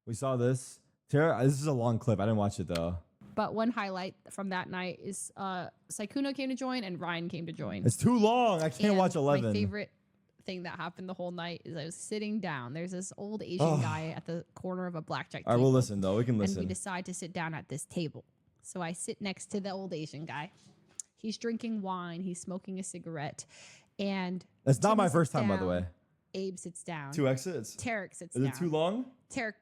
We saw this. Tara, this is a long clip. I didn't watch it though. But one highlight from that night is Saikuno came to join and Ryan came to join. It's too long. I can't watch 11. My favorite thing that happened the whole night is I was sitting down. There's this old Asian guy at the corner of a blackjack table. All right, we'll listen though. We can listen. And we decide to sit down at this table. So I sit next to the old Asian guy. He's drinking wine. He's smoking a cigarette. And that's not my first time, by the way. Abe sits down. 2 exits. Tarek sits down. Is it too long? Tarek,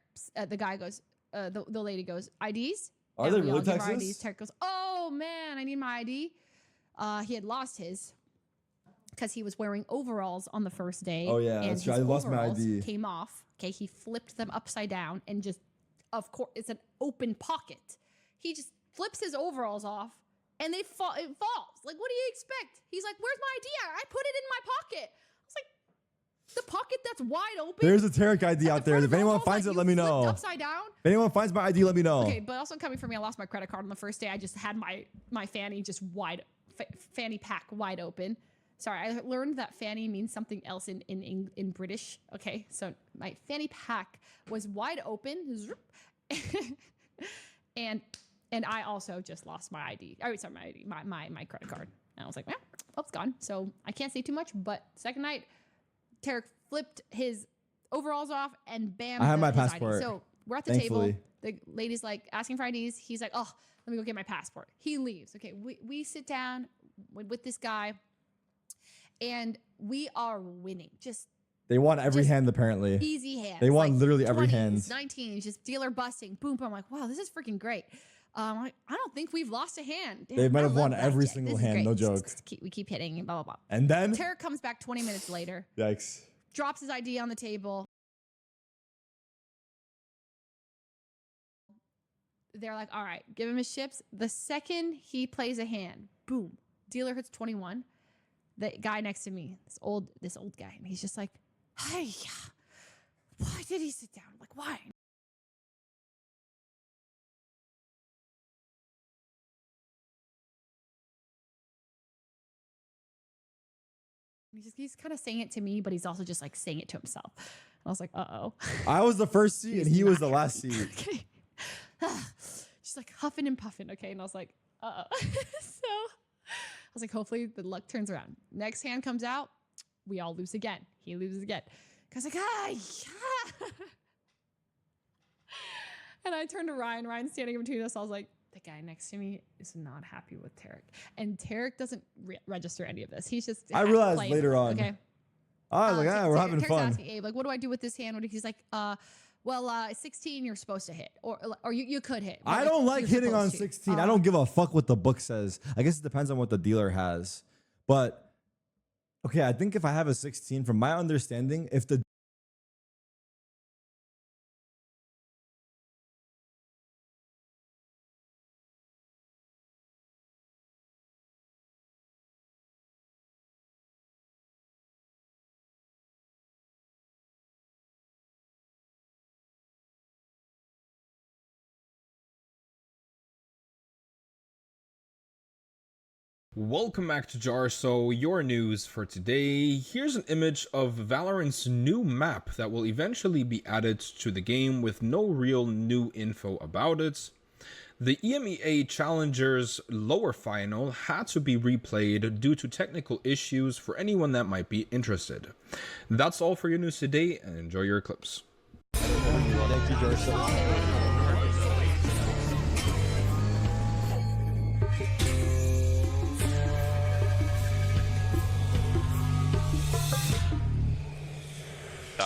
the guy goes, the lady goes, IDs? Are they really Texas? IDs. Tarek goes, oh man, I need my ID. He had lost his because he was wearing overalls on the first day. Oh yeah, and that's true. I lost my ID. Came off. Okay, he flipped them upside down and just, of course, it's an open pocket. He just flips his overalls off and it falls. Like, what do you expect? He's like, where's my ID? I put it in my pocket. I was like, the pocket that's wide open. There's a Tarek ID out there. If anyone finds it, let me know. Upside down. If anyone finds my ID, let me know. Okay, but also coming from me, I lost my credit card on the first day. I just had my fanny just fanny pack wide open. Sorry, I learned that fanny means something else in British. Okay, so my fanny pack was wide open, and I also just lost my ID. I sorry, my ID, my credit card. And I was like, well, it's gone. So I can't say too much. But second night, Tarek flipped his overalls off and bam, I have my his passport. ID. So we're at the Thankfully. table. The lady's like asking for IDs. He's like, oh, let me go get my passport. He leaves. Okay, we sit down with this guy, and we are winning. They want every hand apparently. Easy hands. They want like literally every 20s, hand. 19s, just dealer busting. Boom, boom. I'm like, wow, this is freaking great. Like, I don't think we've lost a hand. Damn, They might I have won love every blackjack. single This is hand, great. no joke. We keep hitting, blah, blah, blah. And then? Tarek comes back 20 minutes later. Yikes. Drops his ID on the table. They're like, all right, give him his chips. The second he plays a hand, boom, dealer hits 21. The guy next to me, this old guy, and he's just like, hey, why did he sit down? I'm like, why? He's kind of saying it to me, but he's also just like saying it to himself. I was like, uh-oh. I was the first seat and he was the last seat. Okay. She's like huffing and puffing. Okay. And I was like, uh-oh. So I was like, hopefully the luck turns around. Next hand comes out. We all lose again. He loses again. Cause like, and I turned to Ryan. Ryan's standing in between us. I was like, the guy next to me is not happy with Tarek. And Tarek doesn't register any of this. He's just I realized later on. Okay. I was like, we're having Tarek's fun. asking Abe, like, what do I do with this hand? He's like, well, 16, you're supposed to hit. Or you could hit. I don't like hitting on 16. I don't give a fuck what the book says. I guess it depends on what the dealer has. But, okay, I think if I have a 16, from my understanding, if the Welcome back to Jar. So your news for today. Here's an image of Valorant's new map that will eventually be added to the game with no real new info about it. The EMEA Challengers lower final had to be replayed due to technical issues for anyone that might be interested. That's all for your news today, and enjoy your clips. Thank you, Jar.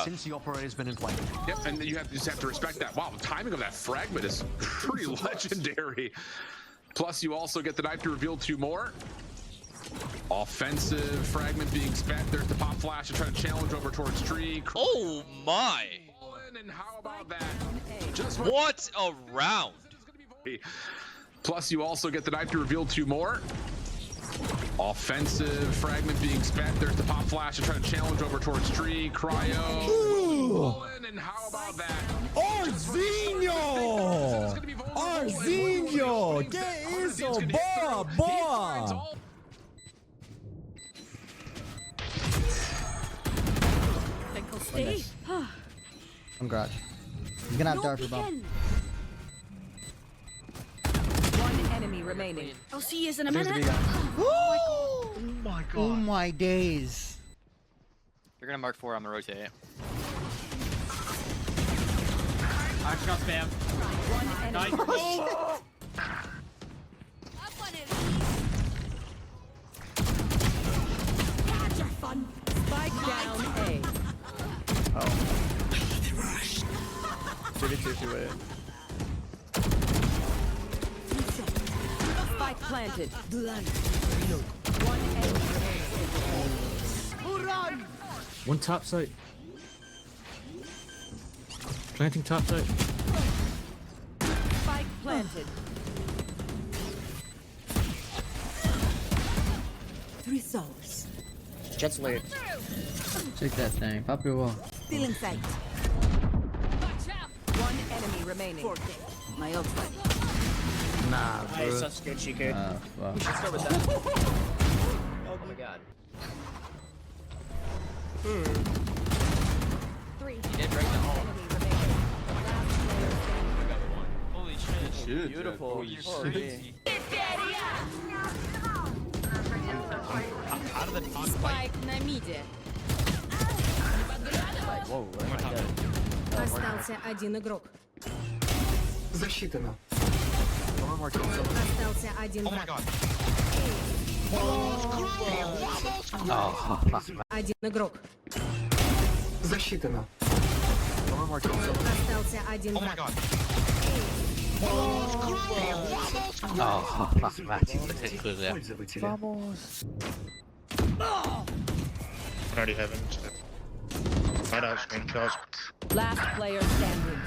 Since the operator's been in play. Yep, and you just have to respect that. Wow, the timing of that fragment is pretty legendary. Plus, you also get the knife to reveal 2 more. Offensive fragment being spent. There's the pop flash to try to challenge over towards tree. Oh my! And how about that? Just what a round! Plus, you also get the knife to reveal 2 more. Offensive fragment being spent. There's the pop flash to try to challenge over towards tree. Cryo. Ooh. And how about that? Arzinho! Arzinho! Que isso? Boa, boa! Stay. I'm garage. He's gonna have dart for bomb. One enemy remaining. I'll see you in a There's the minute. big guy. Oh my god. Oh my days. You're gonna mark 4 on the rotate. I shot spam. One enemy. Spike down A. Spike planted. One enemy remaining. One top site. Planting top site. Spike planted. Jet's late. Check that thing. Pop your wall. Still in sight. One enemy remaining. My ult. Nah, bro. Nice, that's good, Chico. Fuck. Let's start with that. Oh my god. Three. He did break the hole. Enemy remaining. Holy shit. Beautiful. Holy shit. Out of the top fight. Spike на миде. Whoa, Остался один игрок. Засчитано. Остался один Oh my враг. god. Один игрок. Засчитано. Остался один Oh my враг. god. already having. Right out, screen. Last player standing.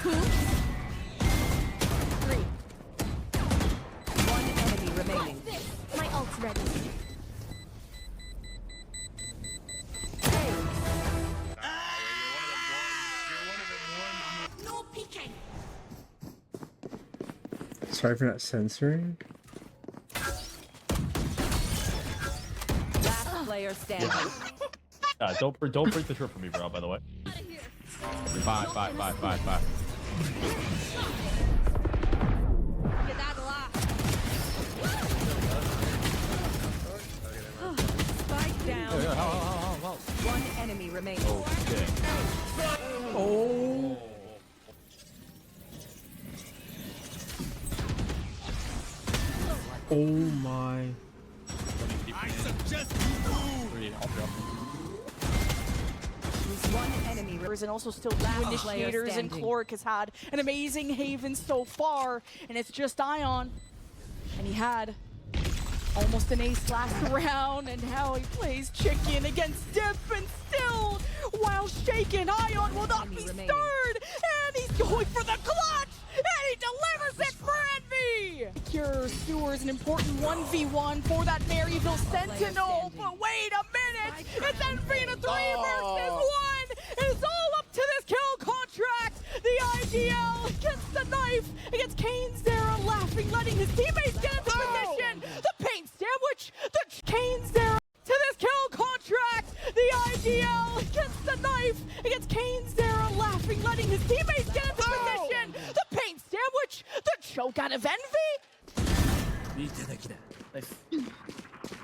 Three. One enemy remaining. My ult's ready. No peeking. Sorry for not censoring. Last player standing. Don't break the trip for me, bro. By the way. Bye. Spike down. One enemy remaining. Oh shit. Oh. Oh my. One enemy and also still Last two player initiators, and standing. Cloric has had an amazing Haven so far, and it's just Ion. And he had almost an ace last round, and now he plays chicken against Dip, and still, while shaken, Ion will not be remaining. stirred, and he's going for the clutch, and he delivers it for Envy! Cure Sewer is an important 1v1 for that Maryville Sentinel, but wait a minute! It's Envy in a 3 versus 1! It's all up to this kill contract! The IDL against the knife, against Kane's there, laughing, letting his teammates get into position! The paint sandwich, the Kane's there to this kill contract! The IDL against the knife, against Kane's there, laughing, letting his teammates get into position! The paint sandwich, the choke out of Envy!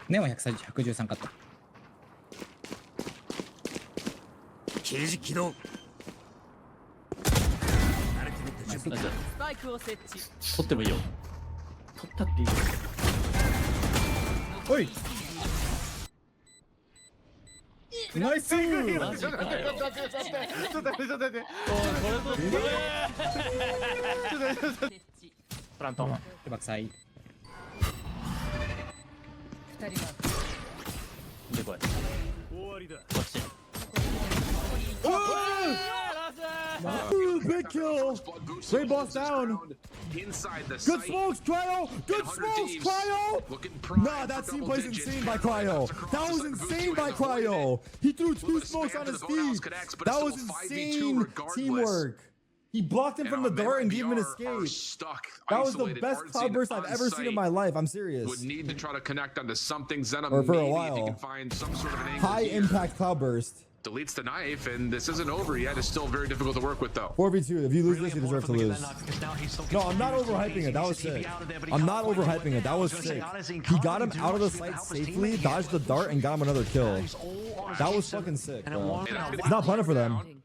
ネオ113カット。ケージ起動。スパイクを設置。取ってもいいよ。取ったっていいよ。おい。ナイス。マジかよ。プラント。爆災。二人はでこい。終わりだ。こっち。Ooh, big kill. Great boss down. Inside the Good smokes, Cryo. Good smokes, Cryo. Nah, that team plays insane by Cryo. That was insane by Cryo. He threw 2 smokes on his feet. That was insane teamwork. He blocked him from the door and gave him an escape. That was the best cloudburst I've ever seen in my life. I'm serious. Would need to try to connect onto something. Venom, Or for a maybe if while. you can find some sort of an angle High here. impact cloudburst. deletes the knife, and this isn't over yet. It's still very difficult to work with, though. 4v2. If you lose this, you deserve to lose. No, I'm not overhyping it. That was sick. I'm not overhyping it. That was sick. He got him out of the site safely, dodged the dart, and got him another kill. That was fucking sick, bro. It's not punted for them.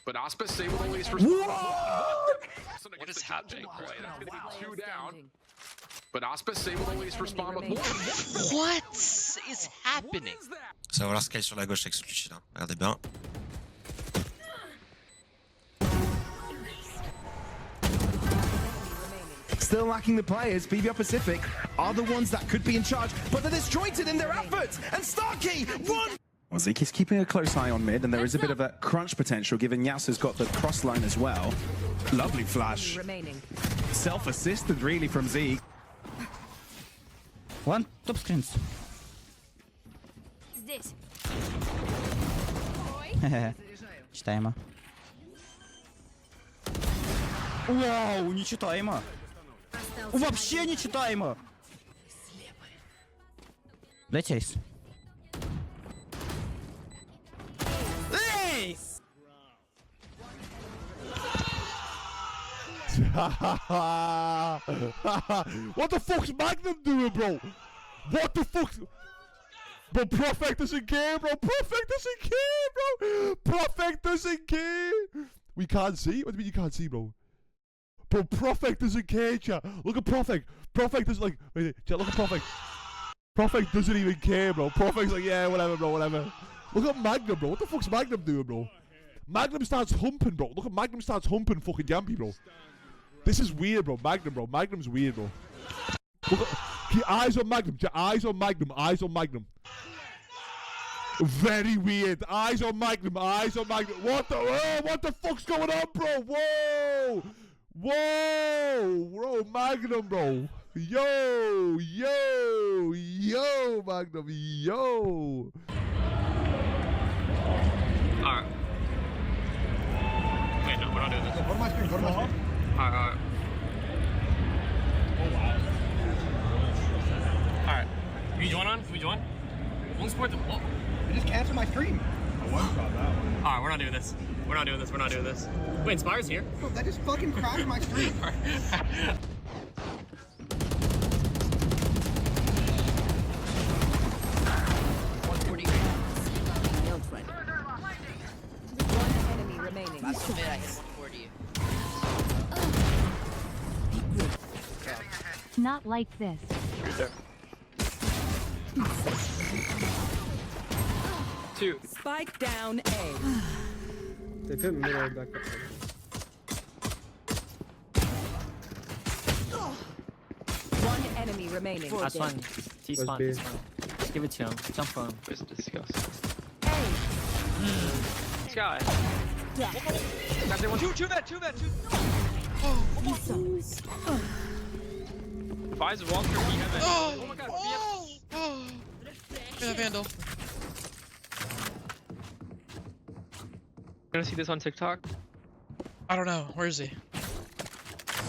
But Auspice able to release for What is happening, bro? That's gonna be 2 down. But Auspice able to release for spawn with 1. What is happening? Ça va falloir scale sur la gauche avec ce cliché là. Regardez bien. Still lacking the players, PBR Pacific are the ones that could be in charge, but they're disjointed in their efforts, and Starkey won! Zeke is keeping a close eye on mid, and there is a bit of a crunch potential, given Yas has got the cross line as well. Lovely flash. Self-assisted, really, from Zeke. One, top screens. Здесь. Читаемо. Вау, нечитаемо. Вообще нечитаемо. Дайте айс. Эйс! What the fuck's Magnum doing, bro? What the fuck? Bro, Perfect doesn't care, bro. Perfect doesn't care, bro. Perfect doesn't care. We can't see? What do you mean you can't see, bro? Bro, Perfect doesn't care, chat. Look at Perfect. Perfect doesn't like... Wait, chat, look at Perfect. Perfect doesn't even care, bro. Perfect's like, yeah, whatever, bro, whatever. Look at Magnum, bro. What the fuck's Magnum doing, bro? Magnum starts humping, bro. Look at Magnum starts humping fucking Yampy, bro. This is weird, bro. Magnum, bro. Magnum's weird, bro. Look at... Keep eyes on Magnum. Eyes on Magnum. Eyes on Magnum. Very weird. Eyes on Magnum. Eyes on Magnum. What the... Oh, what the fuck's going on, bro? Whoa! Whoa! Bro, Magnum, bro. Yo! Yo! Yo, Magnum. Yo! Alright. Wait, no, we're not doing this. Go to my screen. Go to my screen. Alright. Oh, wow. Alright. Can you join on? Can we join? We'll support the... Oh. You just canceled my stream. I one-shot that one. Alright, we're not doing this. We're not doing this. We're not doing this. Wait, Inspire's here? Bro, that just fucking crashed my stream. Not like this. Two. Spike down A. They put middle back up. One enemy remaining. That's fine. T-spawn. Give it to him. Jump on him. Where's the disgust? This guy. Two vet. Buys a Walker. Oh my god. Vandal. Gonna see this on TikTok? I don't know. Where is he?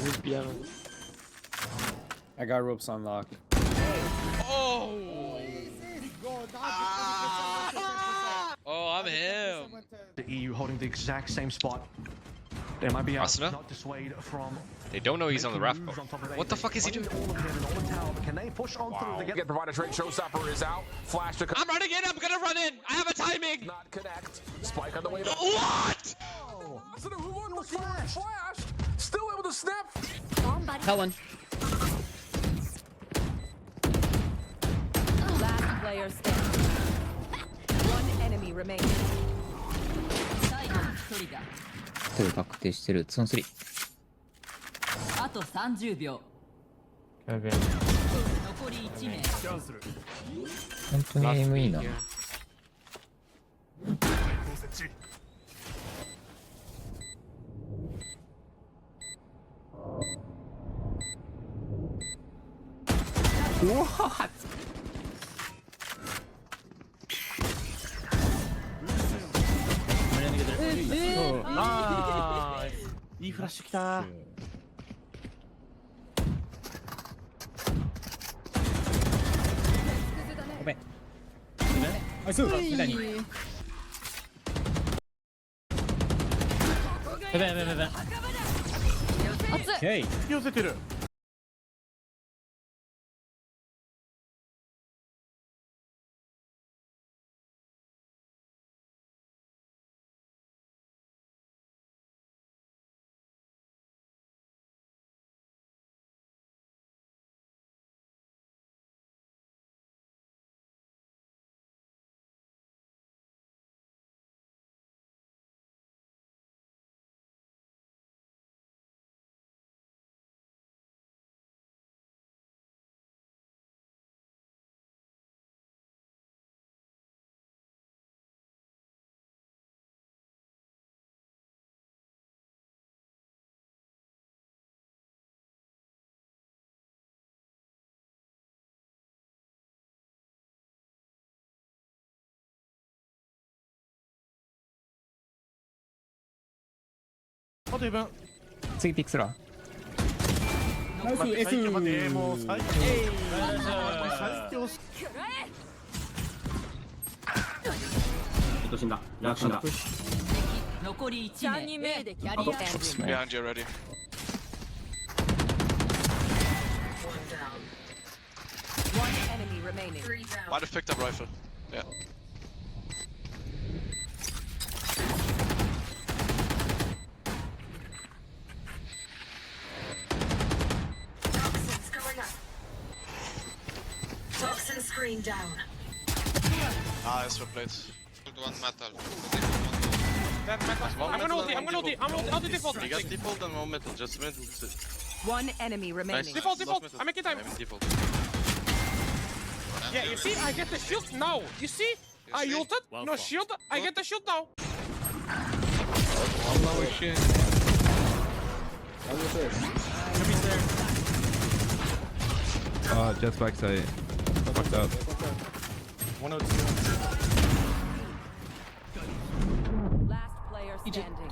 Where's Biano? I got ropes unlocked. Oh! Oh, I'm him. The EU holding the exact same spot. They might be out not dissuade from. They don't know he's on the raft boat. What the fuck is he doing? Can they push on through? They get provided trade. Showstopper is out. Flash to... I'm running in. I'm gonna run in. I have a timing. Not connect. Spike on the way to... What? Oh, who won the flash? Still able to snap. Helen. Last player standing. One enemy remaining. 確定してる。その3。あと30秒。残り1名。本当に AIM いいな。What? いいフラッシュきた。ごめん。ナイス。Okay. 寄せてる。あと1分。次ピックスラー。ナイス F。待ってもう最強。最強。死んだ。死んだ。残り1名でキャリア。Behind you already. One enemy remaining. Might have picked up rifle. Yeah. Toxins going up. Toxin screen down. Ah, that's for plates. One metal. I'm gonna ulti, I'll do default. You got default and one metal, just metal. One enemy remaining. Default. I'm making time. Default. Yeah, you see, I get the shield now. You see? I ulted. No shield. I get the shield now. Oh shit. Jet's backside. Fucked up. 102. Last player standing.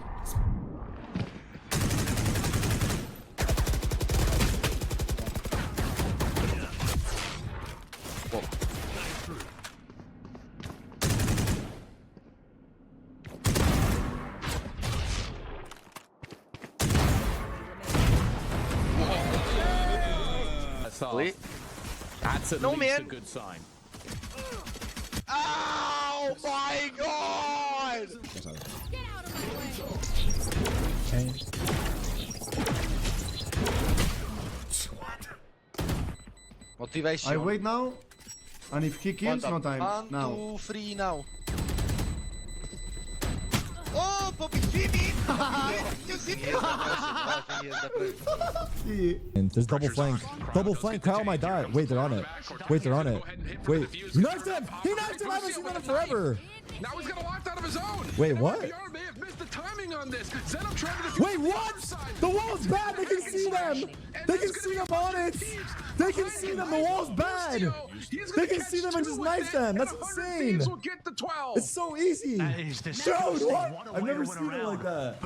That's at least a good sign. Oh my god! Motivation. I wait now. And if he kills, no time. Now. 1, 2, 3 now. Oh, Poppy, see me! You see me? And there's double flank. Double flank. Kyle might die. Wait, they're on it. Wait, they're on it. Wait. He knifed him! He knifed him! I haven't seen that in forever! Now he's gonna lock out of his own. Wait, what? VR may have missed the timing on this. Zenom trying to defuse Wait, what? The wall's bad! They can see them! They can see them on it! They can see them! The wall's bad! They can see them and just knife them! That's insane! will get the 12. It's so easy! Dude, what? I've never seen it like that.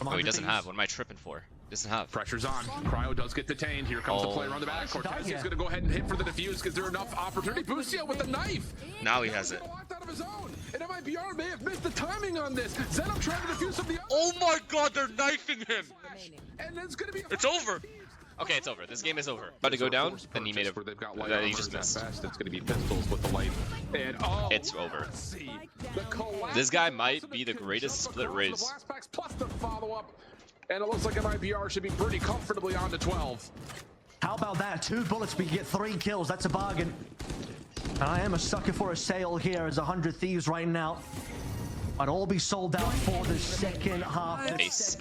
Oh, he doesn't have. What am I tripping for? Doesn't have. Pressure's on. Cryo does get detained. Here comes the player on the back. Cortez is going to go ahead and hit for the defuse because there's enough opportunity. Busio with the knife. Now he has it. Locked out of his own. And MIBR may have missed the timing on this. Zenom trying to defuse from the other. Oh my god, they're knifing him! And it's going to be. It's over! Okay, it's over. This game is over. About to go down, then he made it. They've got Then he just missed. It's going to be pistols with the light. And it's over. This guy might be the greatest split race. Plus the follow-up. And it looks like MIBR should be pretty comfortably on to 12. How about that? 2 bullets, we get 3 kills. That's a bargain. And I am a sucker for a sale here as 100 Thieves right now. I'd all be sold out for the second half. Ace.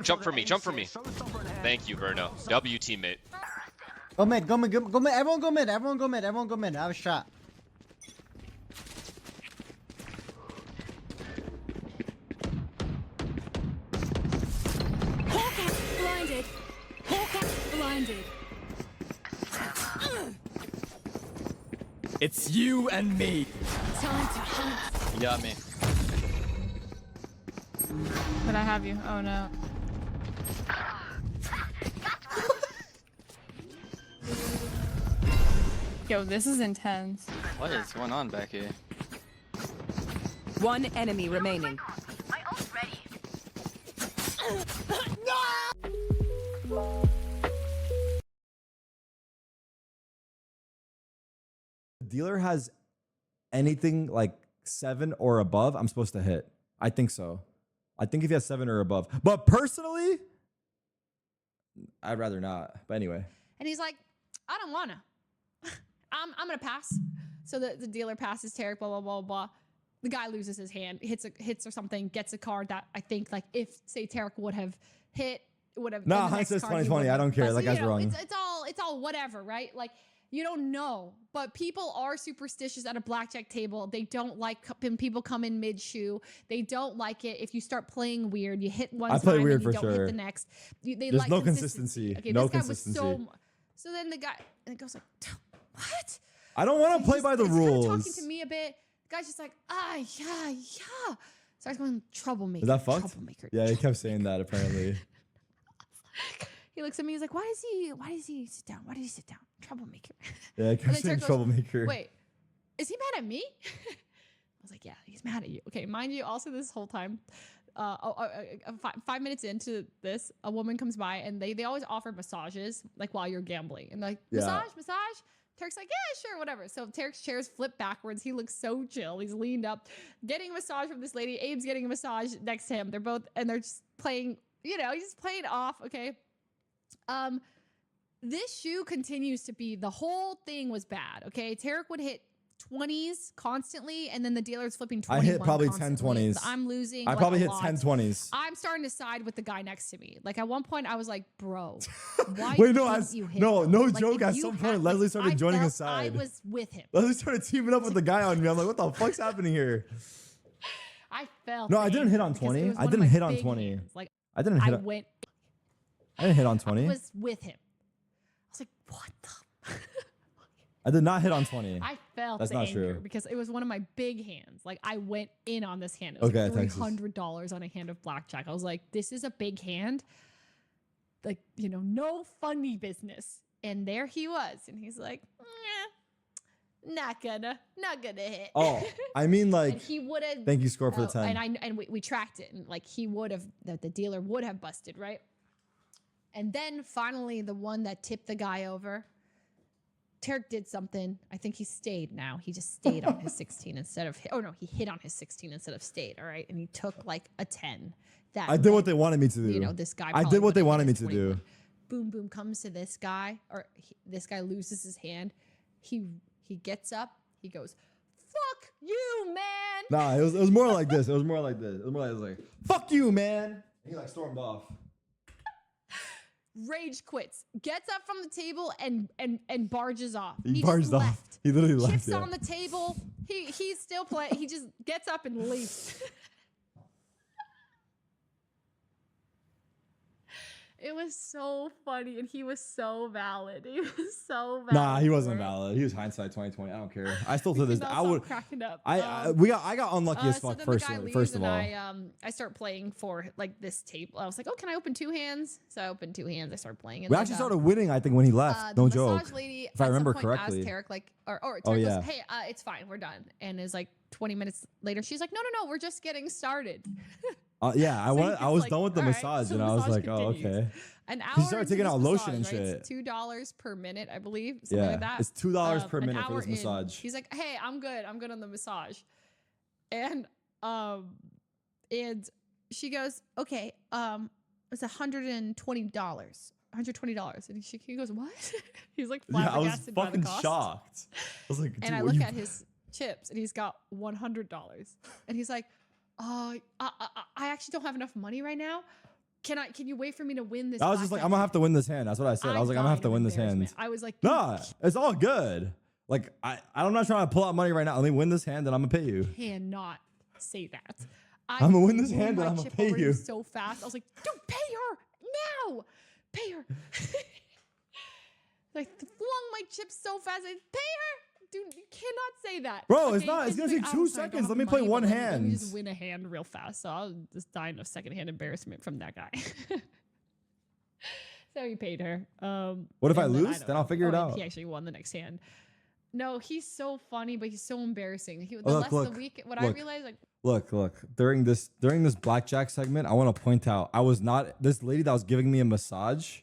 Jump for me, jump for me. Thank you, Verno. W, teammate. Go mid. Everyone go mid. Everyone go mid. I have a shot. Blinded. Blinded. It's you and me. Time to hunt. Yeah, me. But I have you. Oh no. Yo, this is intense. What is going on back here? One enemy remaining. Dealer has anything like 7 or above, I'm supposed to hit. I think so. I think if he has 7 or above. But personally, I'd rather not. But anyway. And he's like, I don't wanna. I'm gonna pass. So the dealer passes Tarek, blah, blah, blah, blah. The guy loses his hand, hits or something, gets a card that I think, like, if say Tarek would have hit, would have. Nah, hindsight's 2020. I don't care. That guy's wrong. It's all whatever, right? Like, you don't know, but people are superstitious at a blackjack table. They don't like when people come in mid-shoe. They don't like it if you start playing weird. You hit one time and you don't hit the next. There's like no consistency. Okay, no this guy consistency. Was so then the guy and it goes like, what? I don't want to play by the rules. Kind of talking to me a bit. The guy's just like, yeah. Starts going troublemaker. Is that fucked? Troublemaker. Yeah, he kept saying that apparently. He looks at me. He's like, why does he sit down? Why did he sit down? Troublemaker. Yeah, he kept saying troublemaker. Wait, is he mad at me? I was like, yeah, he's mad at you. Okay, mind you, also this whole time, 5 minutes into this, a woman comes by and they always offer massages like while you're gambling and like massage. Tarek's like, yeah, sure, whatever. So Tarek's chairs flip backwards. He looks so chill. He's leaned up, getting a massage from this lady. Abe's getting a massage next to him. They're just playing, he's just playing off. Okay. This shoe continues to be, the whole thing was bad. Okay. Tarek would hit 20s constantly, and then the dealer's flipping 21. I hit probably 10 20s. I'm losing. I probably hit 10 20s. I'm starting to side with the guy next to me. Like at one point, I was like, "Bro, why wait, you hit no like, joke. At some point, Leslie started joining his I side. was with him. Leslie started teaming up with the guy on me. I'm like, what the fuck's happening here? I felt. No, I didn't hit on 20. I didn't hit on 20. Hands. Like I didn't hit. I didn't hit on 20. I was with him. I was like, what the. I did not hit on 20. I felt that's the not anger true because it was one of my big hands. Like I went in on this hand. It was like $300 on a hand of blackjack. I was like, this is a big hand. Like, no funny business. And there he was. And he's like, not gonna hit. Oh, I mean like, and he would have. Thank you, Score, for the 10. And we tracked it. And like he would have, the dealer would have busted, right? And then finally the one that tipped the guy over, Tarek did something. I think he stayed now. He just stayed on his 16 instead of... Oh, no. He hit on his 16 instead of stayed, all right? And he took, like, a 10. I did what they wanted me to do. This guy... I did what they wanted me to do. Boom, boom, comes to this guy, or this guy loses his hand. He gets up. He goes, fuck you, man! Nah, it was more like this. It was more like, fuck you, man! And he, like, stormed off. Rage quits, gets up from the table and barges off. He barged off. He literally left. Chips on the table. He's still playing. He just gets up and leaves. It was so funny, and he was so valid. He was so valid. Nah, he wasn't valid. He was hindsight 2020. I don't care. I still to this. I would cracking up. I got unlucky as fuck. First of all, I start playing for like this table. I was like, oh, can I open 2 hands? So I opened 2 hands. I started playing. And we actually started winning. I think when he left. No joke. Lady, if I remember correctly. Asked Tarek like, or Tarek goes, hey, it's fine. We're done. And it's like 20 minutes later, she's like, no, we're just getting started. Yeah, I was done with the massage, and I was like, continues. Oh, okay. An hour. He started taking out lotion and right? shit. It's $2 per minute, I believe. Something like that. It's $2 per minute for this massage. He's like, hey, I'm good on the massage. And she goes, okay, it's $120. $120. And he goes, what? He's like flabbergasted by the cost. I was fucking shocked. I was like, and I look at his chips, and he's got $100. And he's like, I actually don't have enough money right now. Can you wait for me to win this? I was just like, I'm gonna have to win this hand. That's what I said. I was like, I'm gonna have to win this hand. I was like, nah, it's all good. Like, I'm not trying to pull out money right now. Let me win this hand, and I'm gonna pay you. Cannot say that. I'm gonna win this hand, and I'm gonna pay you so fast. I was like, dude, pay her now. Pay her. Like, flung my chips so fast. I pay her. Dude, you cannot say that. Bro, okay, it's not. It's going to take 2 seconds. Let me play one hand. Let me just win a hand real fast. So I'll just die of secondhand embarrassment from that guy. So he paid her. What if I lose? Then I'll figure it out. He actually won the next hand. No, he's so funny, but he's so embarrassing. The Look, less look, the week, what I look. realized, like, Look, during this blackjack segment, I want to point out I was not this lady that was giving me a massage.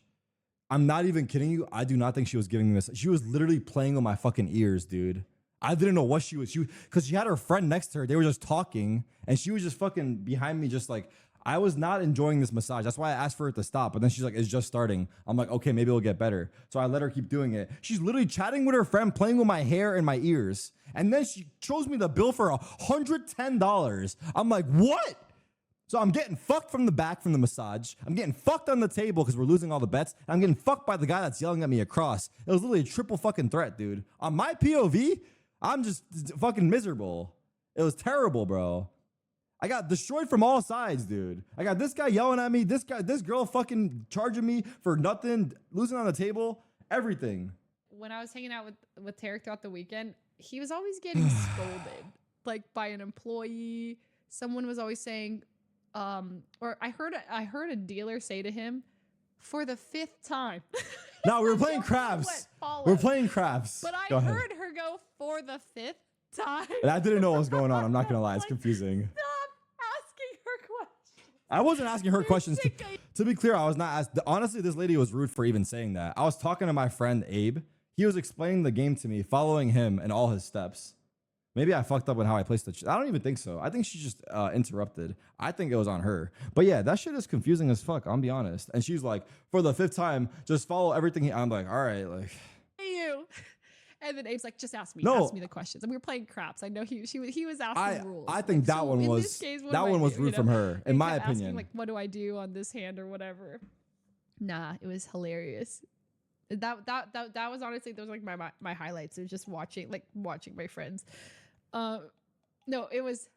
I'm not even kidding you. I do not think she was giving me a massage. She was literally playing with my fucking ears, dude. I didn't know what she was. Because she had her friend next to her. They were just talking, and she was just fucking behind me, just like, I was not enjoying this massage. That's why I asked for it to stop. But then she's like, it's just starting. I'm like, okay, maybe it'll get better. So I let her keep doing it. She's literally chatting with her friend, playing with my hair and my ears. And then she shows me the bill for $110. I'm like, what? So I'm getting fucked from the back from the massage. I'm getting fucked on the table because we're losing all the bets. And I'm getting fucked by the guy that's yelling at me across. It was literally a triple fucking threat, dude. On my POV, I'm just fucking miserable. It was terrible, bro. I got destroyed from all sides, dude. I got this guy yelling at me, this girl fucking charging me for nothing, losing on the table, everything. when I was hanging out with Tarek throughout the weekend, he was always getting scolded, like by an employee. Someone was always saying, or I heard a dealer say to him, "For the 5th time." No, we were playing craps. We're playing craps. But I heard her go for the 5th time. And I didn't know what was going on. I'm not gonna lie, it's confusing. Stop asking her questions. I wasn't asking her questions. To be clear, I was not asked. Honestly, this lady was rude for even saying that. I was talking to my friend Abe. He was explaining the game to me, following him and all his steps. Maybe I fucked up with how I placed the. I don't even think so. I think she just interrupted. I think it was on her. But yeah, that shit is confusing as fuck. I'll be honest. And she's like, for the 5th time, just follow everything. I'm like, all right, like. You. And then Abe's like, just ask me. No. Ask me the questions. And we were playing craps. I know he was asking rules. I think that one was rude from her, in my opinion. Asking, like, what do I do on this hand or whatever? Nah, it was hilarious. That was honestly, those were like my highlights. It was just watching my friends. No, it was